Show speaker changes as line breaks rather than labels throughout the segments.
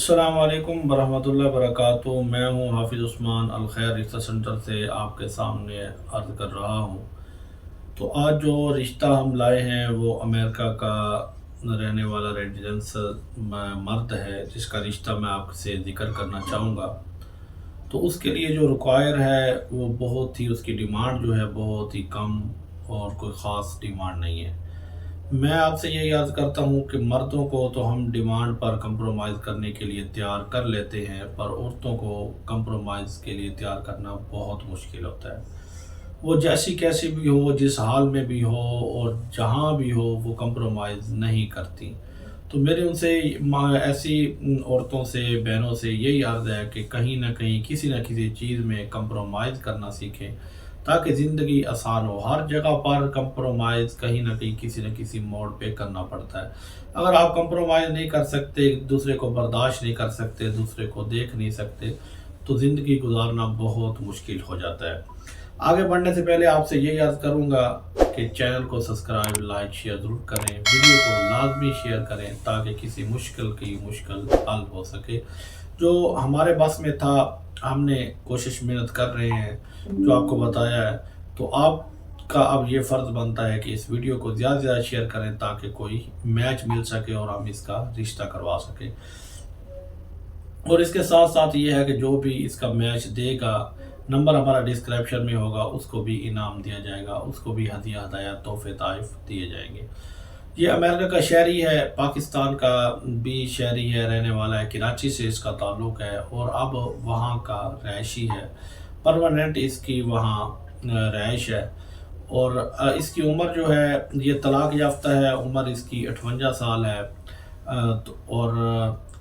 अस्सलाम वालेकुम वरहमतुल्लाहि वबरकातुहू। मैं हूँ हाफिज़ उस्मान अलखैर रिश्ता सेंटर से आपके सामने अर्ज़ कर रहा हूँ। तो आज जो रिश्ता हम लाए हैं वो अमेरिका का रहने वाला रेजिडेंस मर्द है, जिसका रिश्ता मैं आपसे ज़िक्र करना चाहूँगा। तो उसके लिए जो रिक्वायर है वो बहुत ही, उसकी डिमांड जो है बहुत ही कम और कोई ख़ास डिमांड नहीं है। मैं आपसे यही अर्ज़ करता हूँ कि मर्दों को तो हम डिमांड पर कंप्रोमाइज़ करने के लिए तैयार कर लेते हैं, पर औरतों को कंप्रोमाइज़ के लिए तैयार करना बहुत मुश्किल होता है। वो जैसी कैसी भी हो, जिस हाल में भी हो और जहाँ भी हो, वो कंप्रोमाइज़ नहीं करती। तो मेरे उनसे ऐसी औरतों से, बहनों से यही अर्ज़ है कि कहीं न कहीं किसी न किसी चीज़ में कंप्रोमाइज़ करना सीखें, ताकि ज़िंदगी आसान हो। हर जगह पर कंप्रोमाइज़ कहीं न कहीं किसी न किसी मोड़ पे करना पड़ता है। अगर आप कंप्रोमाइज़ नहीं कर सकते, दूसरे को बर्दाश्त नहीं कर सकते, दूसरे को देख नहीं सकते, तो ज़िंदगी गुज़ारना बहुत मुश्किल हो जाता है। आगे बढ़ने से पहले आपसे यही अर्ज़ करूँगा कि चैनल को सब्सक्राइब, लाइक, शेयर ज़रूर करें। वीडियो को लाज़मी शेयर करें ताकि किसी मुश्किल की मुश्किल हल हो सके। जो हमारे बस में था, हमने कोशिश मेहनत कर रहे हैं, जो आपको बताया है। तो आपका अब ये फ़र्ज़ बनता है कि इस वीडियो को ज़्यादा से ज़्यादा शेयर करें ताकि कोई मैच मिल सके और हम इसका रिश्ता करवा सकें। और इसके साथ साथ ये है कि जो भी इसका मैच देगा, नंबर हमारा डिस्क्रिप्शन में होगा, उसको भी इनाम दिया जाएगा, उसको भी हदिया हदाया तोहफ़े ताइफ़ दिए जाएंगे। ये अमेरिका का शहरी है, पाकिस्तान का भी शहरी है, रहने वाला है, कराची से इसका ताल्लुक़ है और अब वहाँ का रहायशी है। परमानेंट इसकी वहाँ रहाइश है। और इसकी उम्र जो है, ये तलाक़ याफ्ता है, उम्र इसकी 58 साल है। और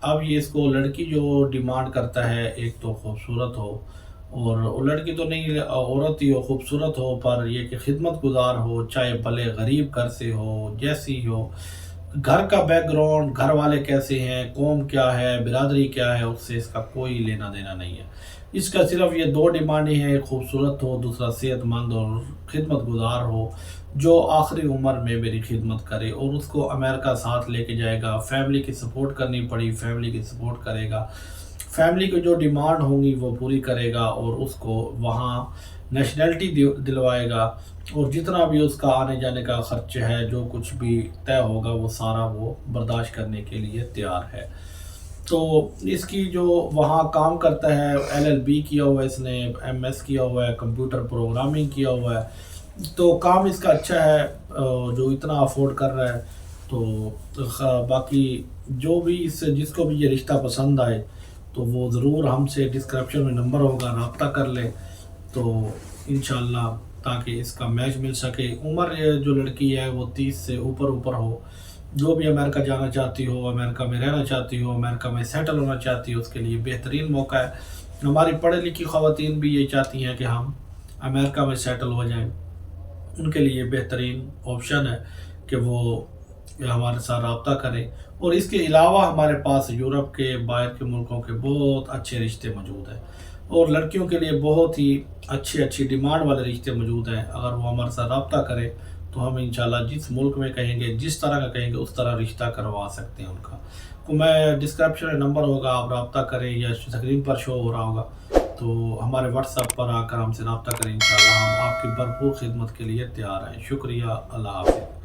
अब ये इसको लड़की जो डिमांड करता है, एक तो खूबसूरत हो, और वो लड़की तो नहीं, औरत ही हो, खूबसूरत हो, पर ये कि खिदमत गुजार हो, चाहे भले गरीब घर से हो, जैसी हो। घर का बैकग्राउंड, घर वाले कैसे हैं, कौम क्या है, बिरादरी क्या है, उससे इसका कोई लेना देना नहीं है। इसका सिर्फ ये दो डिमांडें हैं, एक खूबसूरत हो, दूसरा सेहतमंद और खिदमत गुजार हो, जो आखिरी उम्र में मेरी खिदमत करे। और उसको अमेरिका साथ लेके जाएगा, फैमिली की सपोर्ट करनी पड़ी, फैमिली की सपोर्ट करेगा, फैमिली की जो डिमांड होंगी वो पूरी करेगा, और उसको वहाँ नेशनैलिटी दिलवाएगा। और जितना भी उसका आने जाने का ख़र्च है, जो कुछ भी तय होगा, वो सारा वो बर्दाश्त करने के लिए तैयार है। तो इसकी जो वहाँ काम करता है, LLB किया हुआ है इसने, MS किया हुआ है, कंप्यूटर प्रोग्रामिंग किया हुआ है, तो काम इसका अच्छा है, जो इतना अफोर्ड कर रहा है। तो बाकी जो भी इससे, जिसको भी ये रिश्ता पसंद आए, तो वो ज़रूर हमसे, डिस्क्रिप्शन में नंबर होगा, रब्ता कर ले, तो इंशाल्लाह, ताकि इसका मैच मिल सके। उम्र जो लड़की है वो 30 से ऊपर हो। जो भी अमेरिका जाना चाहती हो, अमेरिका में रहना चाहती हो, अमेरिका में सेटल होना चाहती हो, उसके लिए बेहतरीन मौका है। हमारी पढ़ी लिखी ख़वातीन भी ये चाहती हैं कि हम अमेरिका में सेटल हो जाएं। उनके लिए बेहतरीन ऑप्शन है कि वो हमारे साथ रब्ता करें। और इसके अलावा हमारे पास यूरोप के, बाहर के मुल्कों के बहुत अच्छे रिश्ते मौजूद हैं, और लड़कियों के लिए बहुत ही अच्छी डिमांड वाले रिश्ते मौजूद हैं। अगर वो हमारे साथ रब्ता करें तो हम इंशाल्लाह जिस मुल्क में कहेंगे, जिस तरह का कहेंगे, उस तरह रिश्ता करवा सकते हैं उनका। तो मैं, डिस्क्रिप्शन में नंबर होगा, आप रब्ता करें, या स्क्रीन पर शो हो रहा होगा, तो हमारे व्हाट्सएप पर आकर हमसे रब्ता करें। इंशाल्लाह हम आपकी भरपूर खिदमत के लिए तैयार हैं। शुक्रिया। अल्लाह हाफ़िज़।